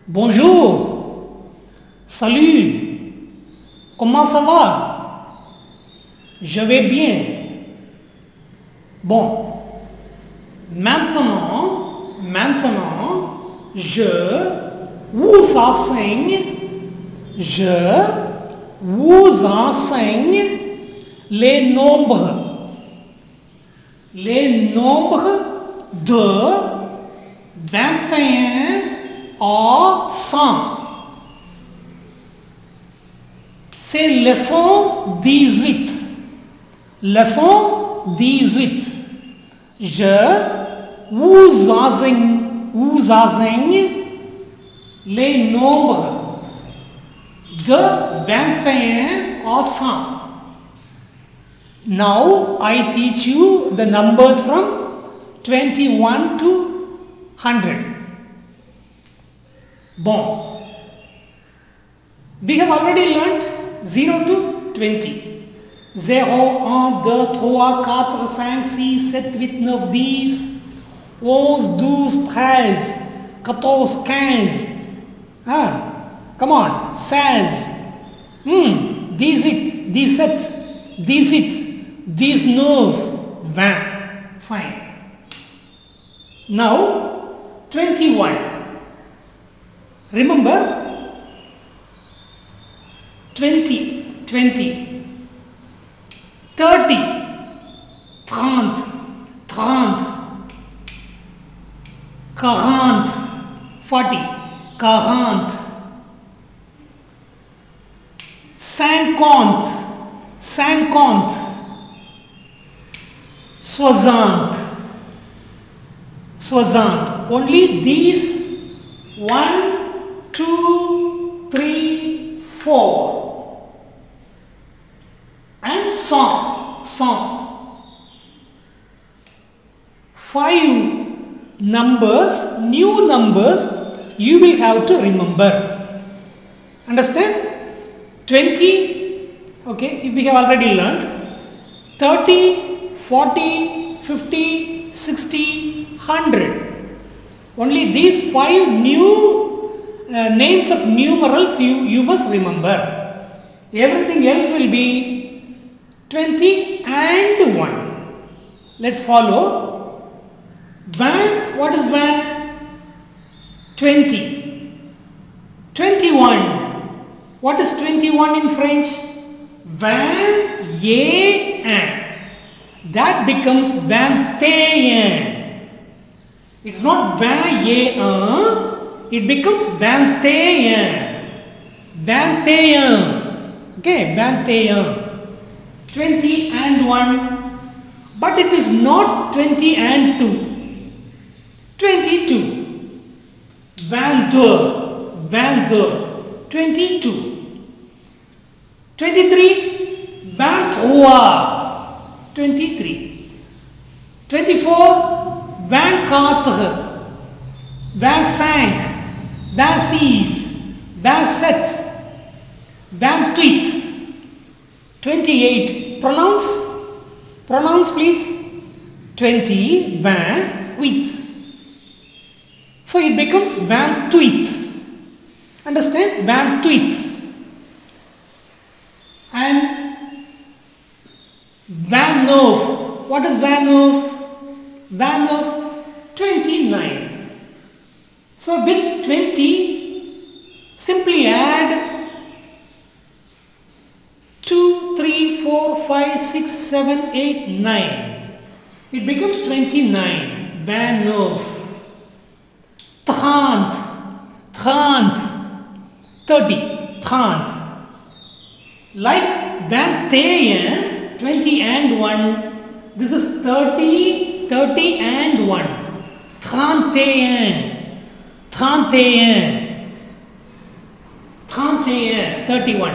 Bonjour, salut, comment ça va? Je vais bien. Bon, maintenant, je vous enseigne les nombres de 21 à 100. C'est leçon 18. Leçon 18. Je vous enseigne les nombres de 21 à 100. Now I teach you the numbers from 21 to 100. Bon, we have already learnt 0 to 20. 0, 1, 2, 3, 4, 5, 6, 7, 8, 9, 10, 11, 12, 13, 14, 15. Come on, 16, 18, 17, 18, 19, 20. Fine. Now, 21. Remember, 20, 30, 30, 30, 40, 40, 50, 60. Only these 1, 2, 3, 4 and song. 5 numbers, new numbers you will have to remember. Understand? 20, okay, if we have already learned. 30, 40, 50, 60, 100. Only these 5 new names of numerals you must remember. Everything else will be 20 and 1. Let's follow. 20. What is 20? 20. 21. What is 21 in French? 21. That becomes 21. It's not 21. It becomes 21. 21. Okay, 21. 20 and 1. But it is not 20 and 2. 22. 22. 22. 23. 23. 24. 24. 25. 26, 27, 28. 28. Pronounce please. 20, 28. So it becomes 28. Understand? 28. And 29. What is 29? 29. So with 20, simply add 2, 3, 4, 5, 6, 7, 8, 9. It becomes 29. 29. 30. Like 21, 20 and 1. This is 30 and 1. 31. 31.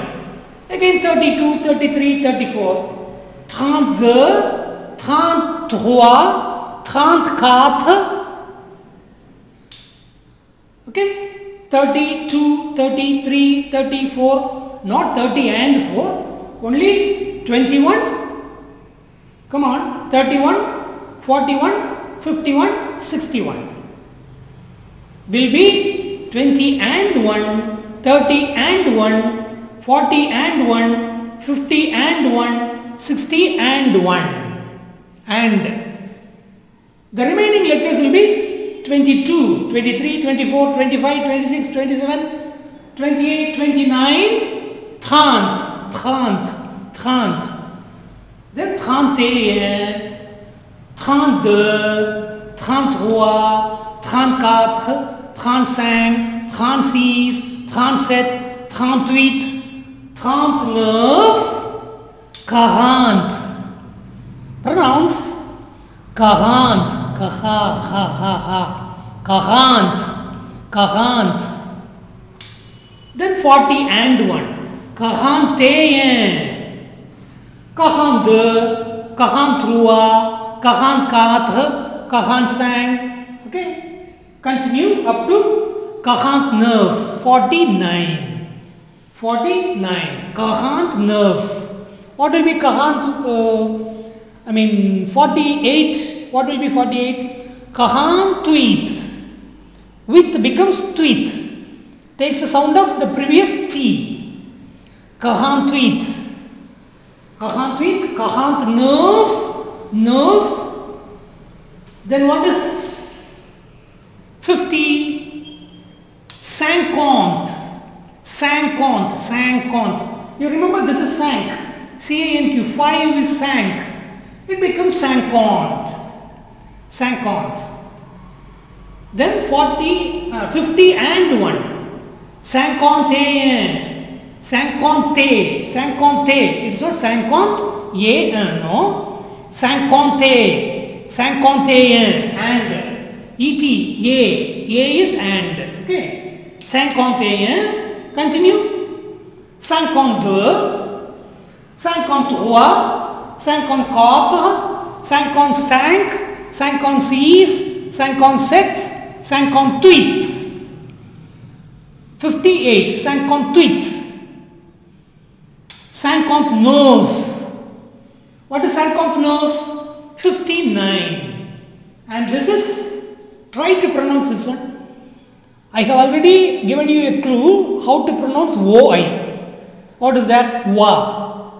Again 32, 33, 34. 32, 33, 34. Okay? 32, 33, 34. Not 30 and 4. Only 21. Come on. 31, 41, 51, 61. Will be 20 and 1, 30 and 1, 40 and 1, 50 and 1, 60 and 1. And the remaining letters will be 22, 23, 24, 25, 26, 27, 28, 29, 30, 30, 30. Then 31, 32, 33, 34, 35, 36, 37, 38, 39, 40. Pronounce 40, 40. Then 40 and 1, 41, 42, 43, 44, 45. Okay. Continue up to 49, 49. 49, 49. What will be 48. What will be 48? 48. With becomes tweet. Takes the sound of the previous T. 48. 48, 49. Then what is 50? 50. 50. You remember this is sank. C-A-N-Q. 5 is sank. It becomes 50. 50. Then 50 and 1. 51. 50. It's not 50. No. 50. 51. And. E-T. A is and. Okay. 51. Continue. 52. 53. 54. 55. 56. 57. 58. 58. 58. 59. What is 59? 59. And this is, try to pronounce this one. I have already given you a clue how to pronounce OI. What is that? Wa.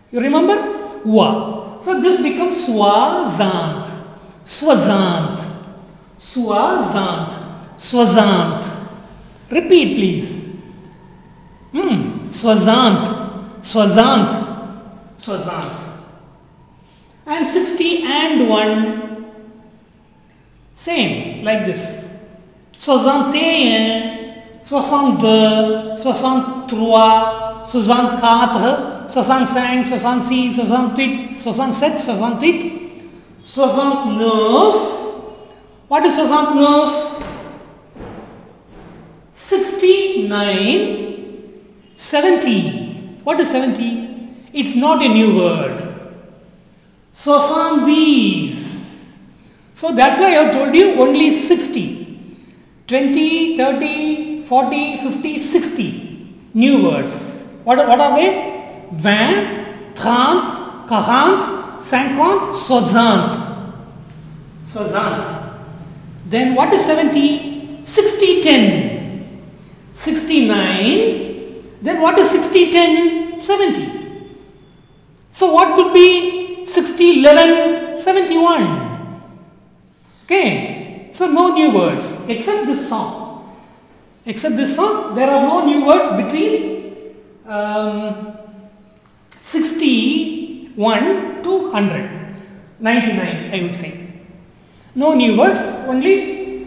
You remember? Wa. So this becomes Swazant. Swazant. Swazant. Swazant. Repeat please. Swazant. Swazant. Swazant. And 60 and 1. Same like this. 61, 62, 63, 64, 65, 66, 68, 67, 68, 69. What is 69? 69, 70. What is 70? It's not a new word. Soixante-dix. So that's why I have told you only 60. 20, 30, 40, 50, 60 new words. What are they? 20, 30, 40, 50, 60. Then what is 70? 60, 10. 69. Then what is 60, 10? 70. So what could be 60, 11, 71? Okay. So no new words except this song. Except this song, there are no new words between 61 to 100. 99 I would say. No new words, only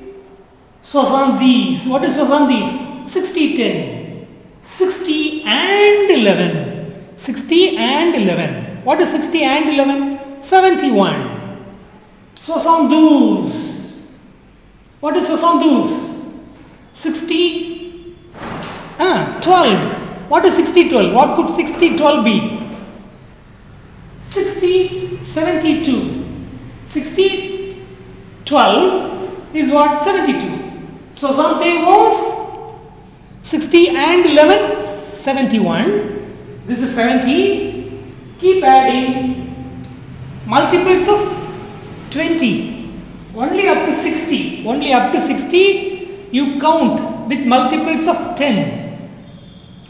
soixante-dix. What is soixante-dix? 60, 10. 60 and 11. 60 and 11. What is 60 and 11? 71. Soixante-douze. What is soixante-douze? 60. 12. What is 60, 12? What could 60, 12 be? 60, 72. 60, 12 is what? 72. Soixante was 60 and 11, 71. This is 70. Keep adding multiples of 20. Only up to 60. Only up to 60 you count. with multiples of 10.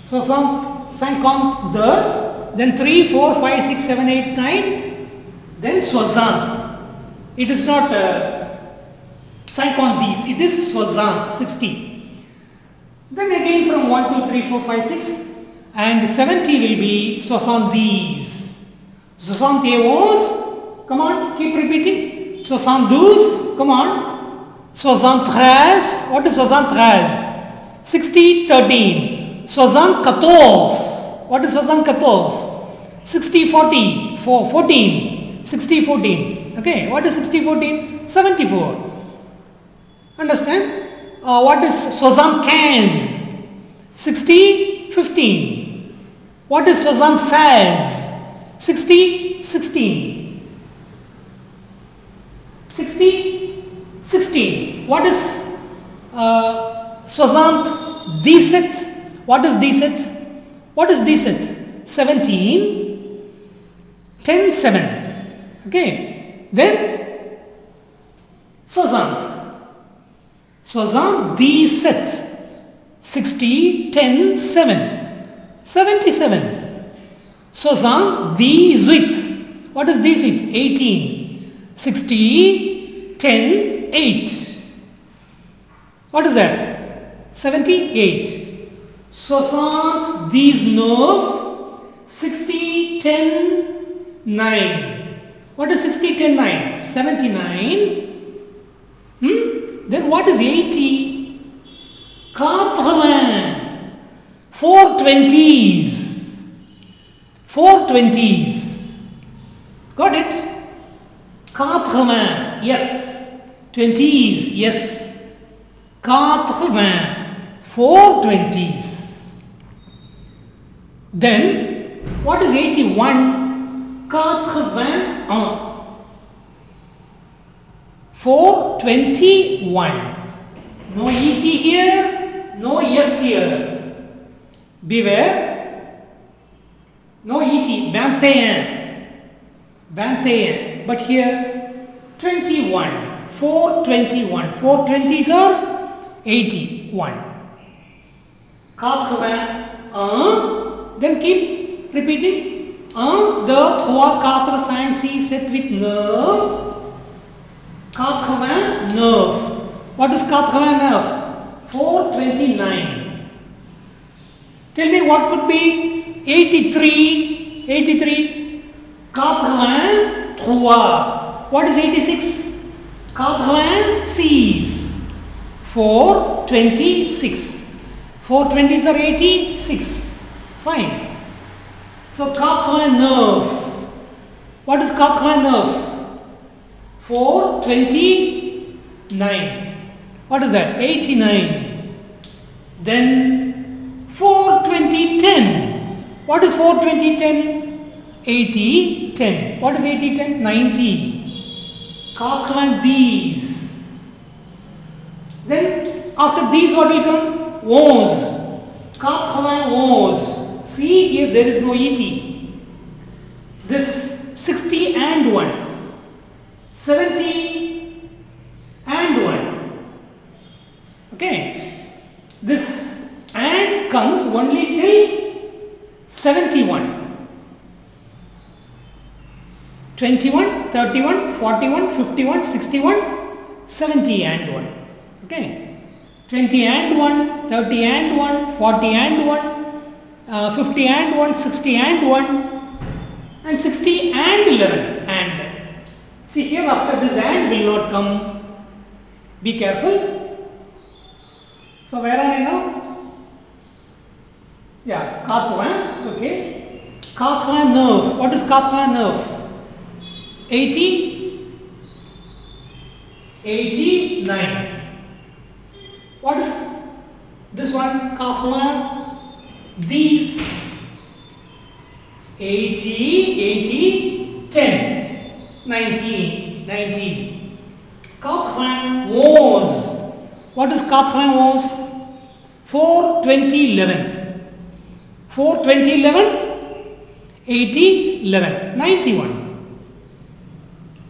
60, 52, then 3, 4, 5, 6, 7, 8, 9, then 60. It is not 50, it is 60. Then again from 1, 2, 3, 4, 5, 6, and 70 will be 70. 71, come on, keep repeating. 72, come on. 73, what is 73? 60, 13. 74, what is 74? 60, 40, 14. 60, 14. Okay, what is 60, 14? 74. Understand? What is 75? 60, 15. What is 76? 60, 16. 60, 16. What is 77? What is 17? What is 17? 17, 10, 7. Okay. Then 60. 77. 60, 10, 7. 77. 78. What is 18? 18. 60, 10, 8. What is that? 78. 79. 60, 10, 9. What is 60, 10, 9? 79. Then what is 80? 80. 4 20s. 4 20s. Got it? 80. Yes. 20s. Yes. 80. 4 20s. Then what is 81? 81. 421. No ET here, no S here. Beware. No ET. 21. 21. But here 21. 421. 4 20s are 81. 81. Then keep repeating. 1, 2, 3, 4, 5, 6, 7, 8, 9. 89. What is 89? 429. Tell me what could be 83. 83. 83. What is 86? 86. 426. 4 20s are 86. Fine. So 89. What is 89? 429. What is that? 89. Then 420 10. What is 420 10? 80 10. What is 80 10? 90. 80 these. Then after these what will come? 11. 91. See here there is no ET. This 60 and 1. 70 and 1. Okay. This and comes only till 71. 21, 31, 41, 51, 61, 70 and 1. Okay. 20 and 1, 30 and 1, 40 and 1, 50 and 1, 60 and 1, and 60 and 11 and. See here after this and will not come. Be careful. So where are we now? Yeah, 80. Okay. 89. What is 89? 80. 89. What is this one? 80. These 80, 80, 10. 19. 19. 91. What is 91? 4, 20, 11. 4, 20, 11. 80, 11. 91.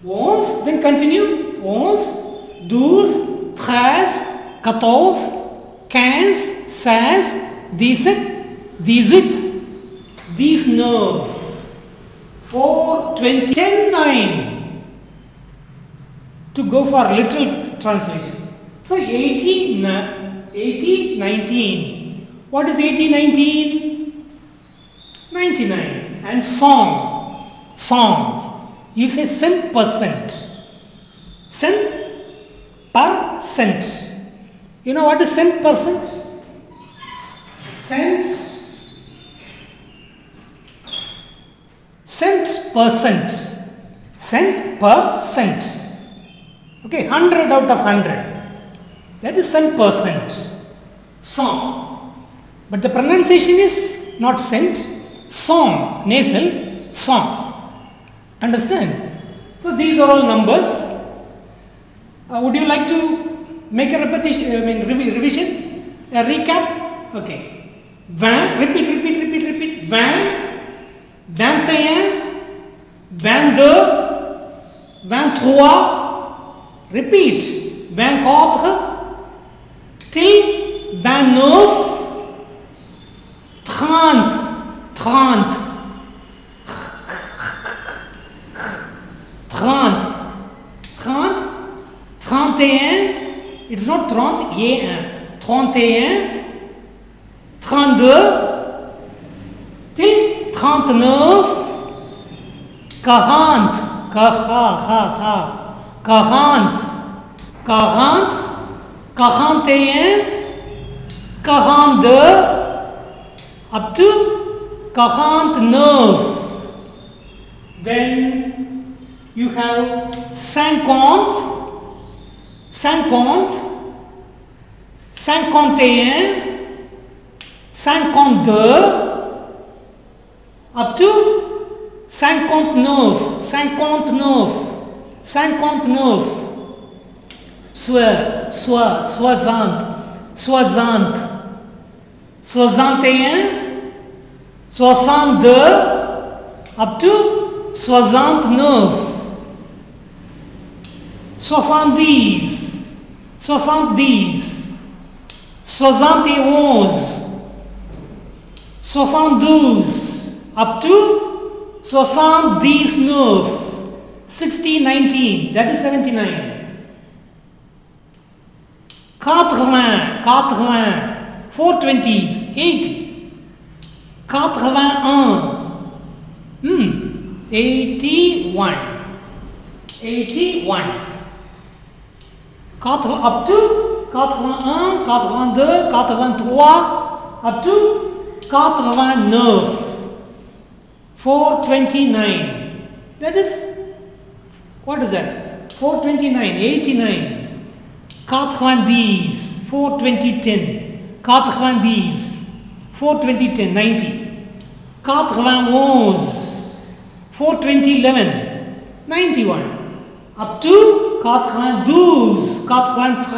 11. Then continue. 11, 12, 13, 14, 15, 16, 17, 18, 19, 4, 20, 10, 9. To go for literal translation. So 18, 19. What is 18, 19? 99. And song. Song. You say cent percent. Cent percent. You know what is cent percent? Cent percent. Cent percent. Okay, 100 out of 100. That is cent percent. Song. But the pronunciation is not cent. Song. Nasal. Song. Understand? So these are all numbers. Would you like to make a repetition, revision? A recap? Okay. 20, repeat. 20, 21, 22, 23, repeat. 24, till 29, 30, 30, 31, it's not 31, 31, 32, till 39, 40, 41, 42, up to 49. Then you have 50, 51, 52, up to 59, 60, 61, 62, up to 69, 70, 71, 72, up to 79, 60, 19, that is 79. 80, 4 20s, 80, 81, 81, 81, up to 81, 82, 83, up to 89, 429. That is, what is that? 429, 89. 90, 420, 10. 90, 420, 10, 90. 91, 420, 11, 91. Up to 92, 93,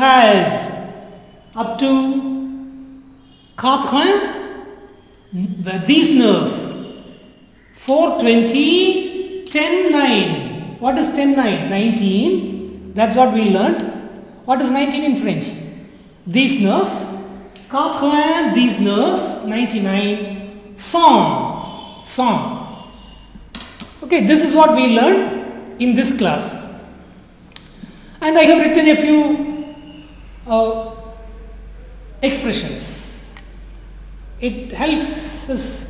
up to 19, 420, 10, 9. What is 10, 9? 19. That's what we learnt. What is 19 in French? 19, 99, 99, 100. Okay, this is what we learned in this class. And I have written a few expressions. It helps us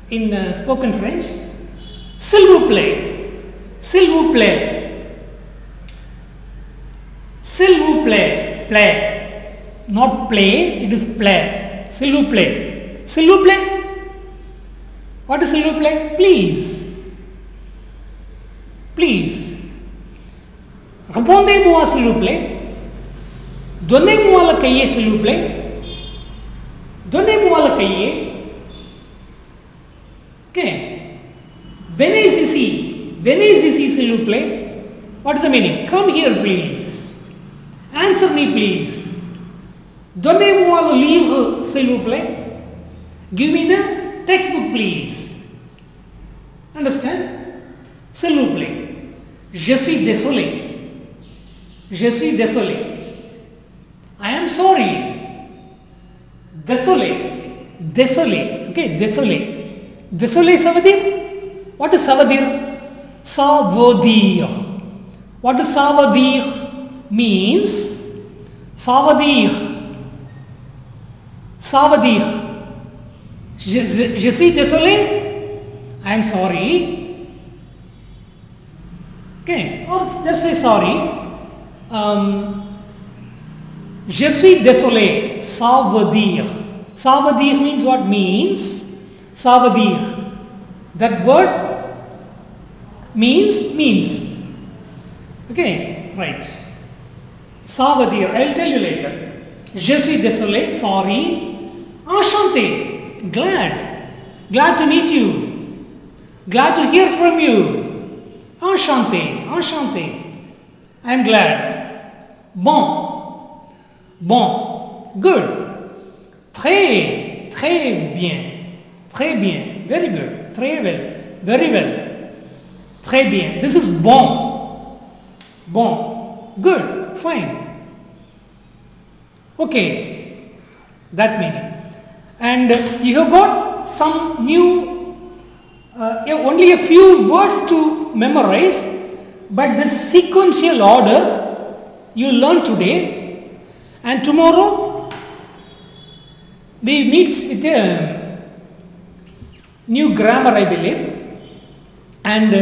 in spoken French. S'il vous plaît. S'il vous plaît. S'il vous plaît, play, not play, it is play. S'il vous plaît. S'il vous plaît. What is s'il vous plaît? Please. Please. Répondez-moi s'il vous plaît. Donnez-moi le cahier s'il vous plaît. Donnez-moi le cahier. Okay. Venez ici. Venez ici s'il vous plaît. What is the meaning? Come here please. Answer me please. Donnez-moi le livre s'il vous plaît. Give me the textbook please. Understand? S'il vous plaît. Je suis désolé. Je suis désolé. I am sorry. Désolé. Désolé. Okay, désolé. Désolé, ça veut dire? What is ça veut dire? Ça veut dire. What does ça veut dire means? Ça veut dire. Ça veut dire. Je suis désolé. I am sorry. Okay, or just say sorry. Je suis désolé. Ça veut dire. Ça veut dire means what means? Ça veut dire. That word means. Okay, right. Ça veut dire. I will tell you later. Je suis désolé. Sorry. Enchanté. Glad to meet you. Glad to hear from you. Enchanté. I am glad. Bon. Good. Très bien. Very good. Très well. Very well. Très bien. This is bon. Good. Fine. Okay. That meaning. And you have got some new, only a few words to memorize, but the sequential order you learn today, and tomorrow we meet with a new grammar, I believe. And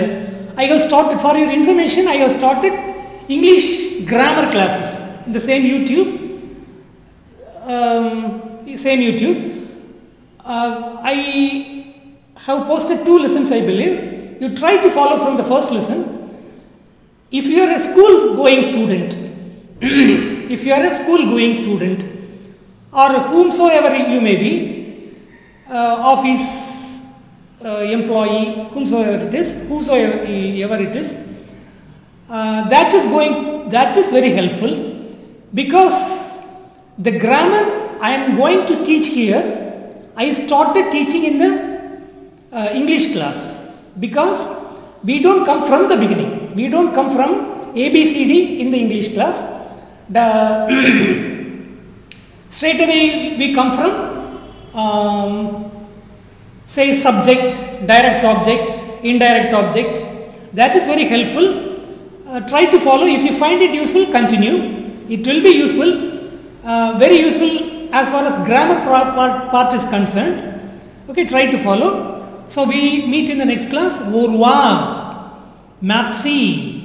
I have started, for your information, I have started English grammar classes in the same YouTube. I have posted 2 lessons, I believe. You try to follow from the first lesson. If you are a school going student, or whomsoever you may be, office employee, whomsoever it is, that is very helpful, because the grammar I am going to teach here, I started teaching in the English class, because we don't come from the beginning. We don't come from ABCD in the English class. Straight away we come from say subject, direct object, indirect object. That is very helpful. Try to follow. If you find it useful, continue. It will be useful, very useful as far as grammar part is concerned. Okay, try to follow. So we meet in the next class. Au revoir. Merci.